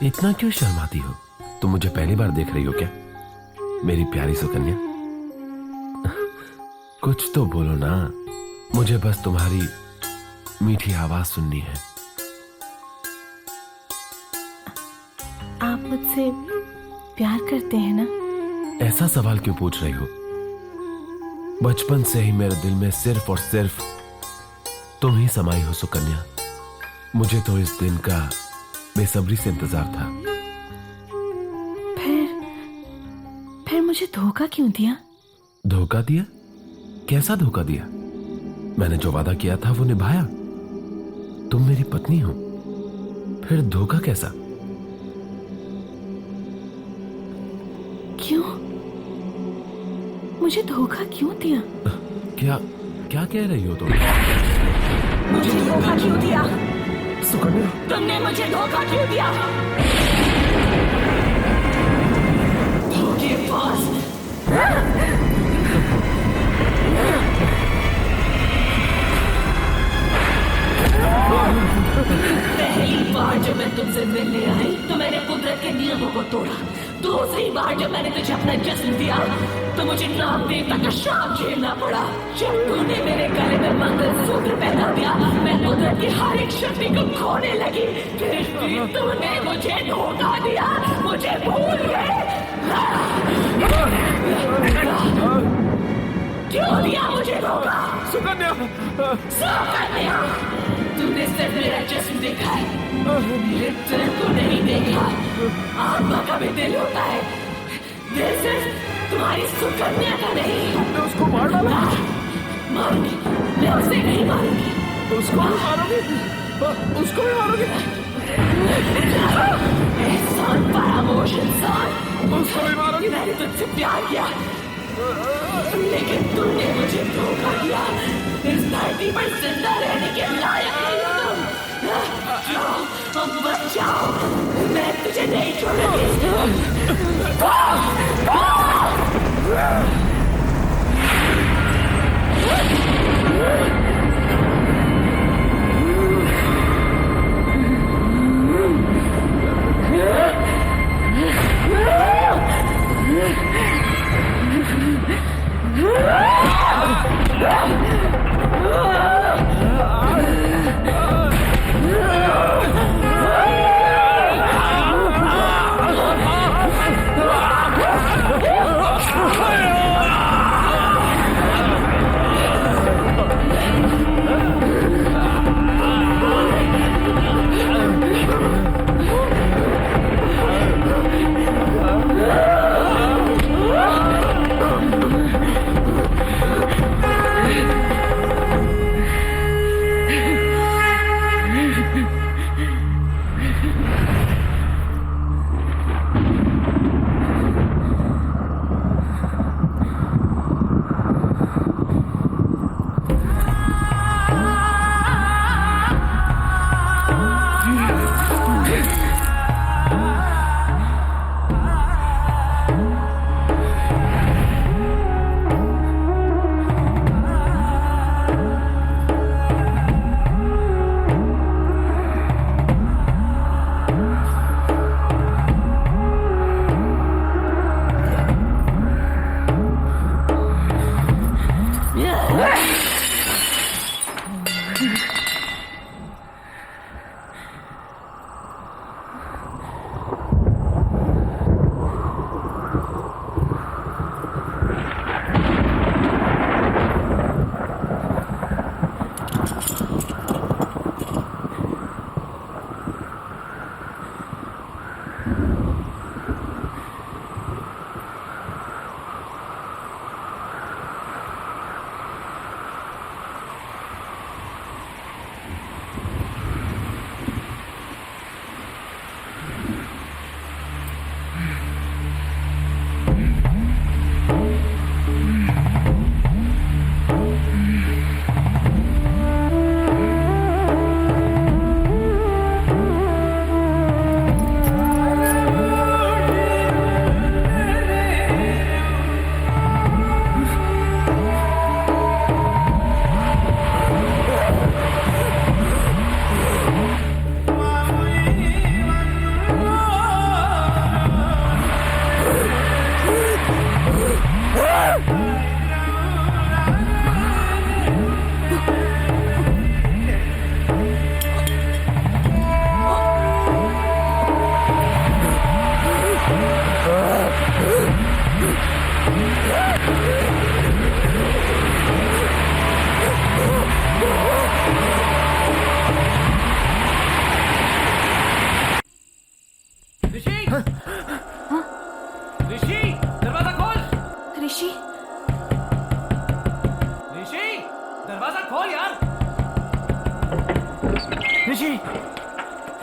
इतना क्यों शर्माती हो? तुम मुझे पहली बार देख रही हो क्या, मेरी प्यारी सुकन्या? कुछ तो बोलो ना, मुझे बस तुम्हारी मीठी आवाज सुननी है। आप मुझसे प्यार करते हैं ना? ऐसा सवाल क्यों पूछ रही हो? बचपन से ही मेरे दिल में सिर्फ और सिर्फ तुम ही समाई हो सुकन्या। मुझे तो इस दिन का बेसब्री से इंतजार था। फिर मुझे धोखा क्यों दिया? धोखा दिया? कैसा धोखा दिया? मैंने जो वादा किया था वो निभाया। तुम मेरी पत्नी हो, फिर धोखा कैसा? क्यों? मुझे धोखा क्यों दिया? क्या क्या कह रही हो तुम? मुझे धोखा क्यों दिया? सुकन्या, तुमने मुझे धोखा क्यों दिया? धोखेबाज! पहली बार जब मैं तुमसे मिलने आई तो मैंने कुदरत के नियमों को तोड़ा। दूसरी बार जब मैंने तुझे अपना जिस्म दिया तो मुझे नाग देवता का श्राप झेलना पड़ा। जब तूने मेरे गले में मंगलसूत्र पहना दिया, मैं कुदरत की हर एक शक्ति को खोने लगी। फिर भी तूने मुझे धोखा दिया, मुझे भूल गए। क्यों दिया मुझे धोखा? सुकन्या, सुकन्या, तूने सिर्फ मेरा जिस्म देखा है, मेरे दिल को नहीं देखा। आत्मा का भी दिल होता है, दिल सिर्फ तुम्हारी सुकन्या का नहीं। तुमने उसको मार डाला? मारूंगी, मैं उसे नहीं मारूंगी। उसको भी मारोगे? उसको भी मारोगे? एहसान फरामोश इंसान, उसको भी मारोगे? मैंने तुझसे प्यार किया, लेकिन तूने मुझे धोखा दिया। इस धरती पर जिंदा रहने के लायक नहीं हो तुम। अब बच जाओ, मैं तुझे नहीं छोड़ूंगी।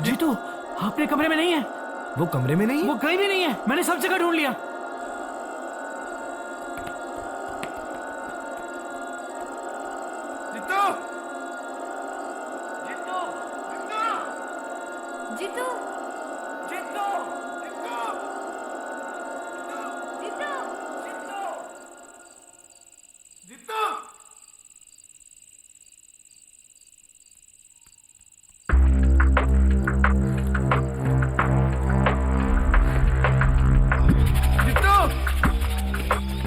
जीतू, अपने कमरे में नहीं है। वो कमरे में नहीं है? वो कहीं भी नहीं है, मैंने सब जगह ढूंढ लिया। जीतू, जीतू, जीतू, जीतू, जीतू, जीतू, जीतू, जीतू।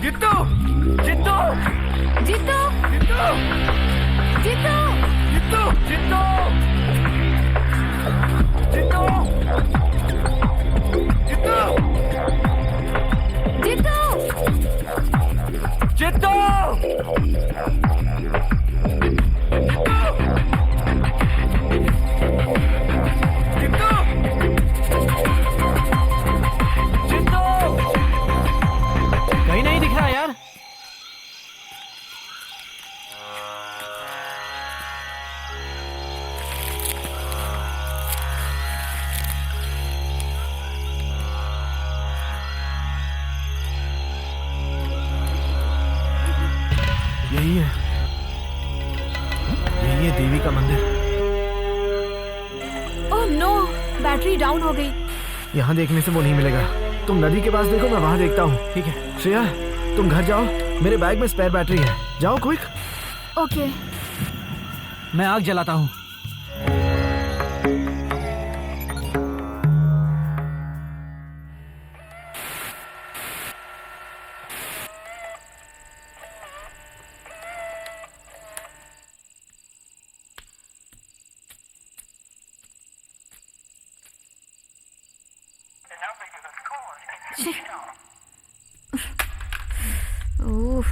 जीतू, जीतू, जीतू, जीतू, जीतू, जीतू, जीतू, जीतू, जीतू, कहीं नहीं दिख रहा यार। यही है, यही है देवी का मंदिर। ओह नो, बैटरी डाउन हो गई। यहाँ देखने से वो नहीं मिलेगा। तुम नदी के पास देखो, मैं वहां देखता हूँ। ठीक है श्रेया, तुम घर जाओ, मेरे बैग में स्पेयर बैटरी है। जाओ क्विक। ओके। मैं आग जलाता हूँ। ओह,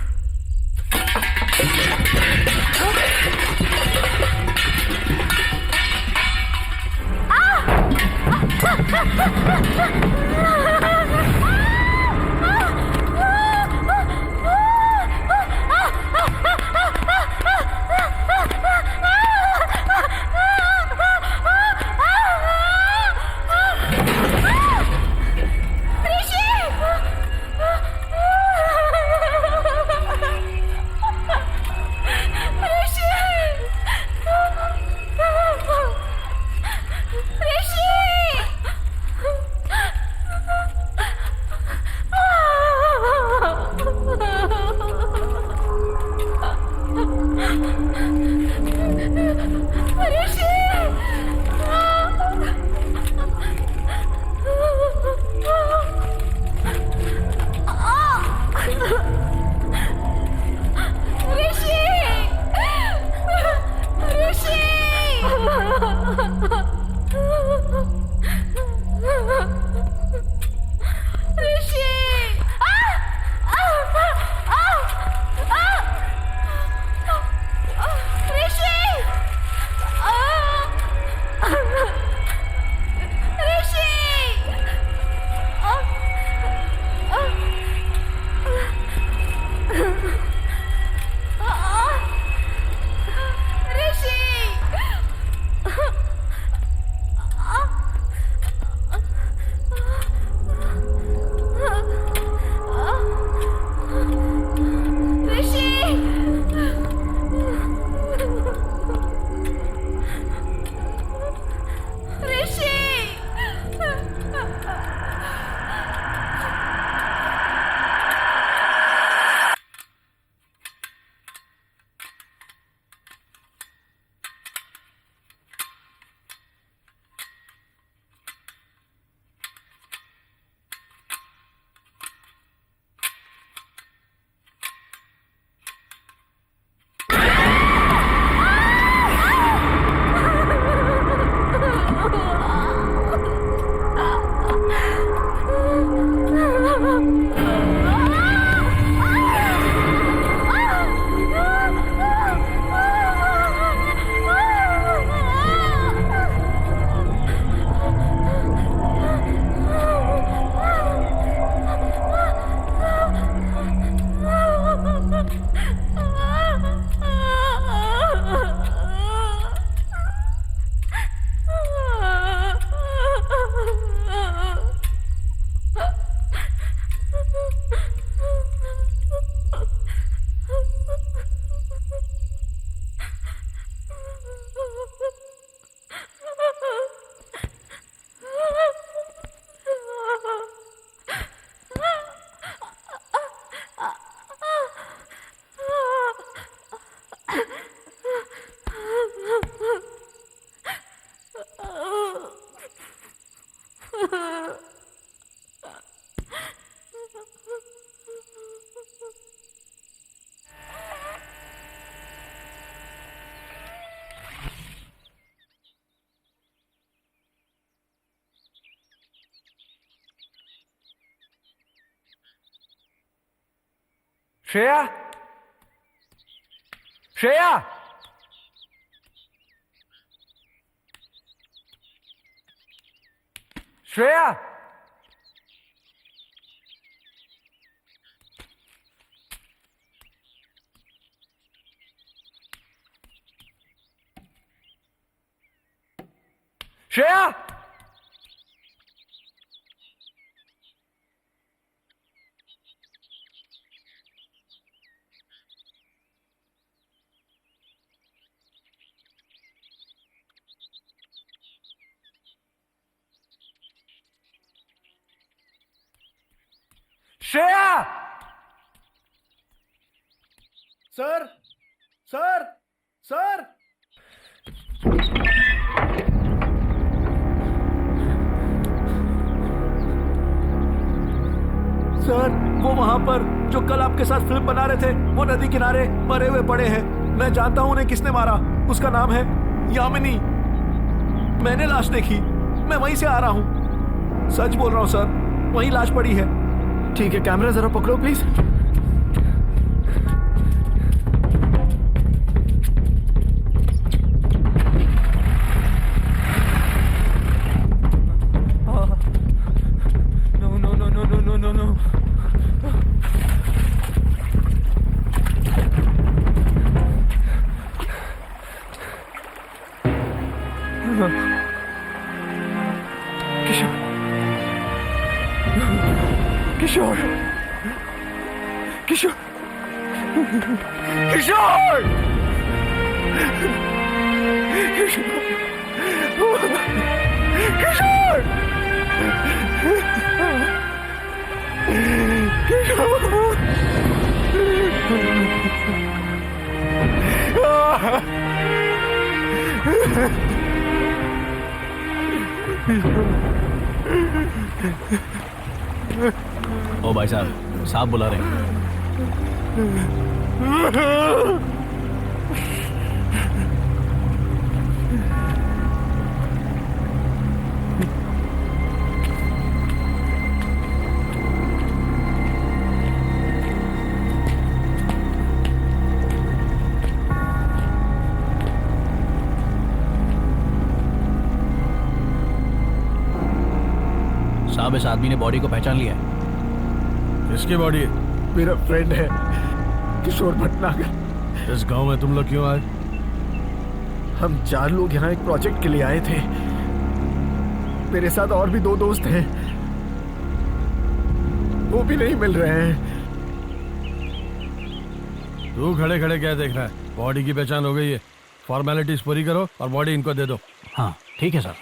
Shreya, Shreya, Shreya, Shreya, Shreya! Sir, sir, sir! Sir, वो वहां पर जो कल आपके साथ फिल्म बना रहे थे, वो नदी किनारे मरे हुए पड़े हैं। मैं जानता हूं उन्हें किसने मारा। उसका नाम है यामिनी। मैंने लाश देखी, मैं वहीं से आ रहा हूं। सच बोल रहा हूं सर, वहीं लाश पड़ी है। ठीक है, कैमरा जरा पकड़ो प्लीज। No. किशोर! किशोर! किशोर! किशोर! ओ भाई साहब बुला रहे हैं। साहब, इस आदमी ने बॉडी को पहचान लिया है। किसकी बॉडी है? मेरा फ्रेंड है किशोर भटनागर। इस गांव में तुम लोग क्यों आए? हम 4 लोग यहाँ एक प्रोजेक्ट के लिए आए थे। मेरे साथ और भी 2 दोस्त हैं, वो भी नहीं मिल रहे हैं। तू खड़े खड़े क्या देख रहा है? बॉडी की पहचान हो गई है, फॉर्मेलिटीज पूरी करो और बॉडी इनको दे दो। हाँ ठीक है सर।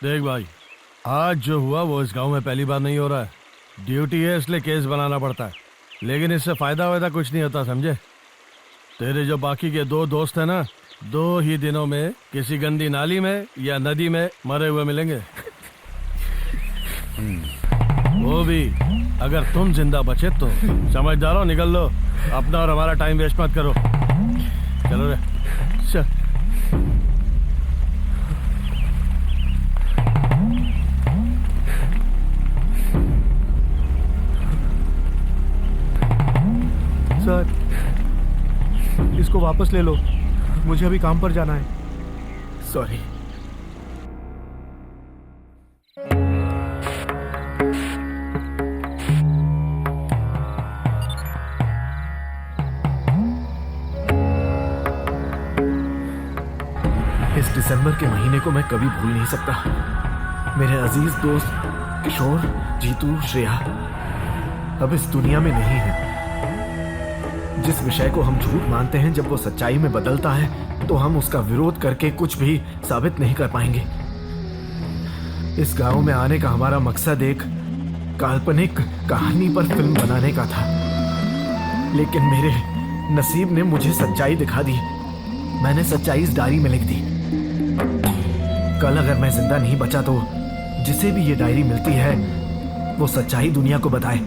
देख भाई, आज जो हुआ वो इस गांव में पहली बार नहीं हो रहा है। ड्यूटी है इसलिए केस बनाना पड़ता है, लेकिन इससे फायदा वायदा कुछ नहीं होता, समझे? तेरे जो बाकी के 2 दोस्त हैं ना, 2 ही दिनों में किसी गंदी नाली में या नदी में मरे हुए मिलेंगे। वो भी अगर तुम जिंदा बचे तो। समझदार हो, निकल लो, अपना और हमारा टाइम वेस्ट मत करो। चलो रे चल। सर, इसको वापस ले लो, मुझे अभी काम पर जाना है। सॉरी। इस दिसंबर के महीने को मैं कभी भूल नहीं सकता। मेरे अजीज दोस्त किशोर, जीतू, श्रेया अब इस दुनिया में नहीं है। जिस विषय को हम झूठ मानते हैं, जब वो सच्चाई में बदलता है तो हम उसका विरोध करके कुछ भी साबित नहीं कर पाएंगे। इस गांव में आने का हमारा मकसद एक काल्पनिक कहानी पर फिल्म बनाने का था, लेकिन मेरे नसीब ने मुझे सच्चाई दिखा दी। मैंने सच्चाई इस डायरी में लिख दी। कल अगर मैं जिंदा नहीं बचा तो जिसे भी ये डायरी मिलती है वो सच्चाई दुनिया को बताए,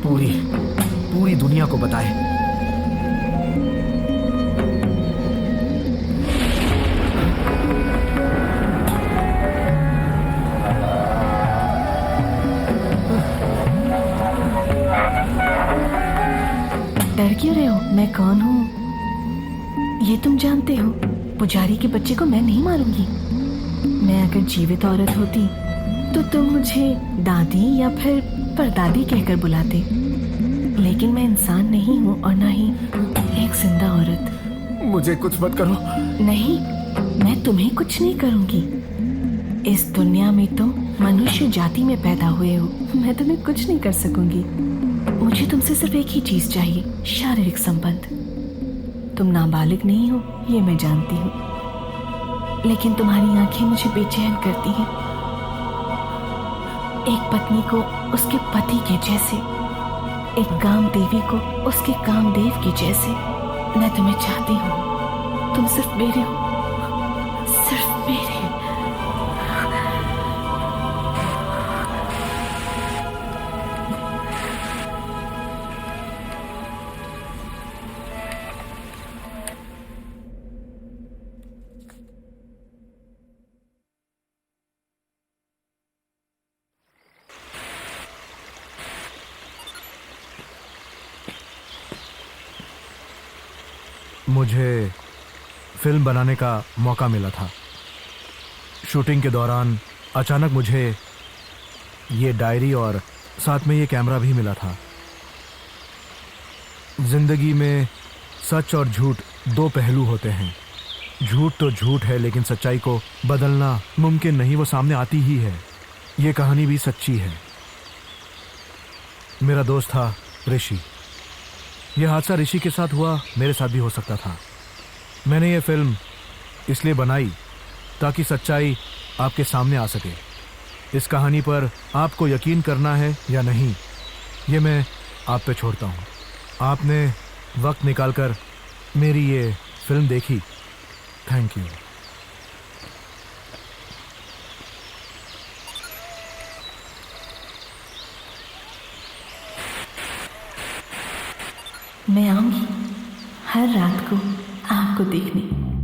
पूरी दुनिया को बताए। डर क्यों रहे हो? मैं कौन हूँ ये तुम जानते हो। पुजारी के बच्चे को मैं नहीं मारूंगी। मैं अगर जीवित औरत होती तो तुम मुझे दादी या फिर परदादी कहकर बुलाते, लेकिन मैं इंसान नहीं हूँ और ना ही एक जिंदा औरत। मुझे कुछ मत करो। नहीं, मैं तुम्हें कुछ नहीं करूंगी। इस दुनिया में तुम मनुष्य जाति में पैदा हुए हो, मैं तुम्हें कुछ नहीं कर सकूंगी। मुझे तुमसे सिर्फ एक ही चीज चाहिए, शारीरिक संबंध। तुम नाबालिग नहीं हो ये मैं जानती हूँ, लेकिन तुम्हारी आंखें मुझे बेचैन करती हैं। एक पत्नी को उसके पति के जैसे, एक कामदेवी को उसके कामदेव की जैसे। मैं तुम्हें चाहती हूँ, तुम सिर्फ मेरे हो, सिर्फ मेरे। मुझे फिल्म बनाने का मौका मिला था। शूटिंग के दौरान अचानक मुझे ये डायरी और साथ में ये कैमरा भी मिला था। जिंदगी में सच और झूठ दो पहलू होते हैं। झूठ तो झूठ है, लेकिन सच्चाई को बदलना मुमकिन नहीं, वो सामने आती ही है। ये कहानी भी सच्ची है। मेरा दोस्त था ऋषि। यह हादसा ऋषि के साथ हुआ, मेरे साथ भी हो सकता था। मैंने ये फिल्म इसलिए बनाई ताकि सच्चाई आपके सामने आ सके। इस कहानी पर आपको यकीन करना है या नहीं, ये मैं आप पे छोड़ता हूँ। आपने वक्त निकालकर मेरी ये फिल्म देखी, थैंक यू। मैं आऊंगी हर रात को आपको देखने।